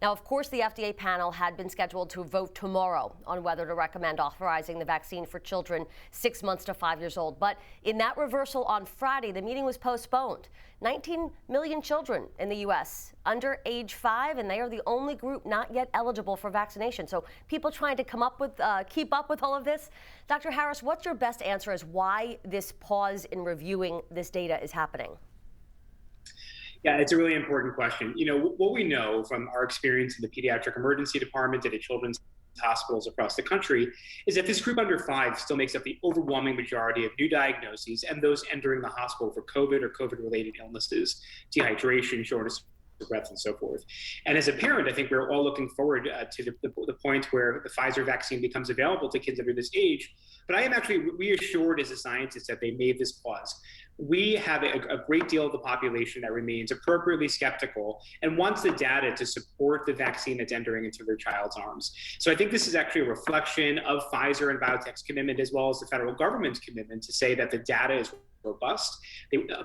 Now, of course, the FDA panel had been scheduled to vote tomorrow on whether to recommend authorizing the vaccine for children 6 months to 5 years old. But in that reversal on Friday, the meeting was postponed. 19 million children in the U.S. under age 5, and they are the only group not yet eligible for vaccination. So people trying to keep up with all of this. Dr. Harris, what's your best answer as why this pause in reviewing this data is happening? Yeah, it's a really important question. What we know from our experience in the pediatric emergency department and at children's hospitals across the country is that this group under 5 still makes up the overwhelming majority of new diagnoses and those entering the hospital for COVID or COVID-related illnesses, dehydration, shortness of breath, and so forth. And as a parent, I think we're all looking forward to the point where the Pfizer vaccine becomes available to kids under this age. But I am actually reassured as a scientist that they made this pause. We have a great deal of the population that remains appropriately skeptical and wants the data to support the vaccine that's entering into their child's arms. So I think this is actually a reflection of Pfizer and biotech's commitment, as well as the federal government's commitment to say that the data is robust.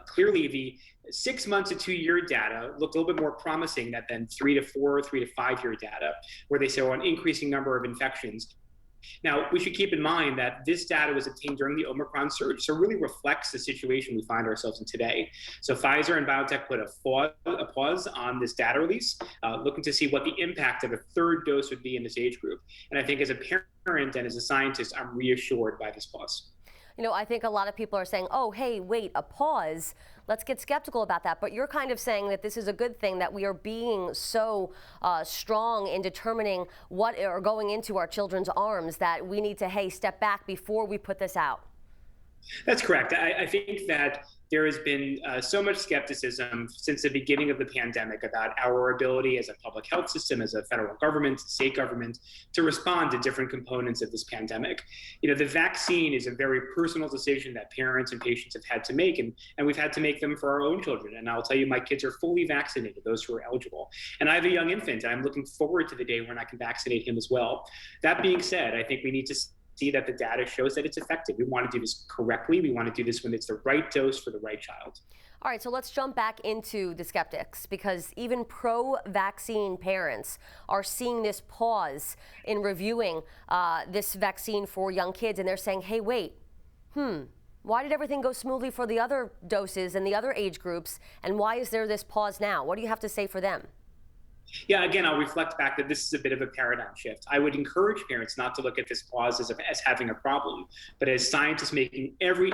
Clearly, the 6 months to 2 year data looked a little bit more promising than 3 to 4, 3 to 5 year data, where they saw an increasing number of infections. Now, we should keep in mind that this data was obtained during the Omicron surge, so it really reflects the situation we find ourselves in today. So Pfizer and biotech put a pause on this data release, looking to see what the impact of a third dose would be in this age group. And I think as a parent and as a scientist, I'm reassured by this pause. I think a lot of people are saying, oh, hey, wait, a pause. Let's get skeptical about that. But you're kind of saying that this is a good thing, that we are being so strong in determining what are going into our children's arms that we need to, hey, step back before we put this out. That's correct. I think that there has been so much skepticism since the beginning of the pandemic about our ability as a public health system, as a federal government, state government, to respond to different components of this pandemic. The vaccine is a very personal decision that parents and patients have had to make, and we've had to make them for our own children. And I'll tell you, my kids are fully vaccinated, those who are eligible. And I have a young infant, and I'm looking forward to the day when I can vaccinate him as well. That being said, I think we need to see that the data shows that it's effective. We want to do this correctly. We want to do this when it's the right dose for the right child. All right, so let's jump back into the skeptics, because even pro-vaccine parents are seeing this pause in reviewing this vaccine for young kids, and they're saying, hey, wait, why did everything go smoothly for the other doses and the other age groups, and why is there this pause now? What do you have to say for them? Yeah, again, I'll reflect back that this is a bit of a paradigm shift. I would encourage parents not to look at this pause as having a problem, but as scientists making every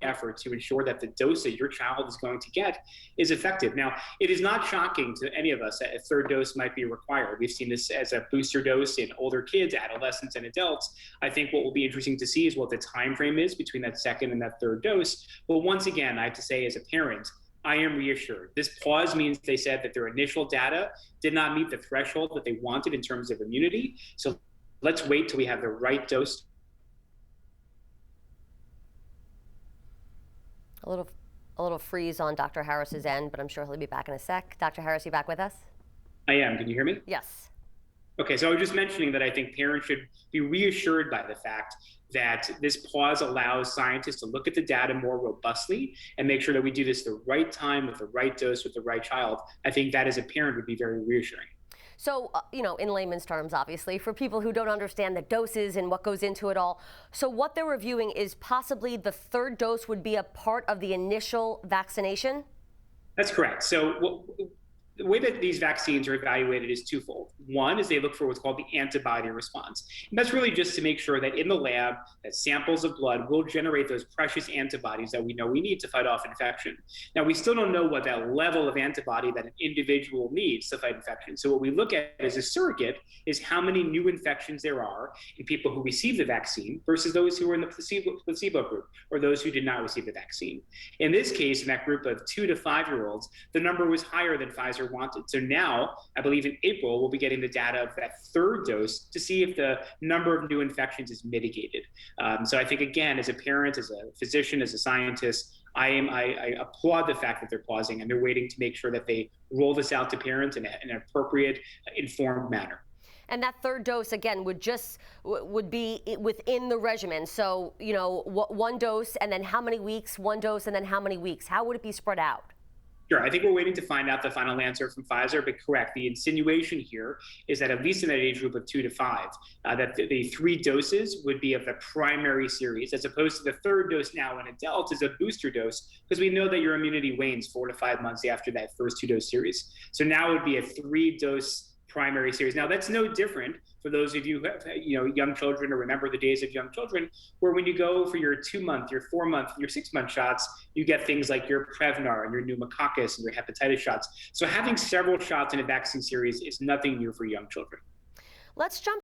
effort to ensure that the dose that your child is going to get is effective. Now, it is not shocking to any of us that a third dose might be required. We've seen this as a booster dose in older kids, adolescents, and adults. I think what will be interesting to see is what the time frame is between that second and that third dose. But once again, I have to say, as a parent, I am reassured. This pause means they said that their initial data did not meet the threshold that they wanted in terms of immunity. So let's wait till we have the right dose. A little freeze on Dr. Harris's end, but I'm sure he'll be back in a sec. Dr. Harris, you back with us? I am. Can you hear me? Yes. Okay, so I was just mentioning that I think parents should be reassured by the fact that this pause allows scientists to look at the data more robustly and make sure that we do this the right time with the right dose with the right child. I think that as a parent would be very reassuring. So, in layman's terms, obviously, for people who don't understand the doses and what goes into it all, so what they're reviewing is possibly the third dose would be a part of the initial vaccination? That's correct. So the way that these vaccines are evaluated is twofold. One is they look for what's called the antibody response. And that's really just to make sure that in the lab, that samples of blood will generate those precious antibodies that we know we need to fight off infection. Now, we still don't know what that level of antibody that an individual needs to fight infection. So what we look at as a surrogate is how many new infections there are in people who receive the vaccine versus those who are in the placebo group or those who did not receive the vaccine. In this case, in that group of 2 to 5 year olds, the number was higher than Pfizer wanted. So now, I believe in April, we'll be getting the data of that third dose to see if the number of new infections is mitigated. So I think, again, as a parent, as a physician, as a scientist, I applaud the fact that they're pausing and they're waiting to make sure that they roll this out to parents in an appropriate, informed manner. And that third dose, again, would be within the regimen. So, one dose and then how many weeks, one dose and then how many weeks? How would it be spread out? Sure. I think we're waiting to find out the final answer from Pfizer, but correct. The insinuation here is that at least in that age group of 2 to 5, that the 3 doses would be of the primary series, as opposed to the third dose now in adults is a booster dose, because we know that your immunity wanes 4 to 5 months after that first 2-dose series. So now it would be a 3-dose primary series. Now that's no different for those of you who have young children or remember the days of young children, where when you go for your 2-month, your 4-month, your 6-month shots, you get things like your Prevnar and your pneumococcus and your hepatitis shots. So having several shots in a vaccine series is nothing new for young children. Let's jump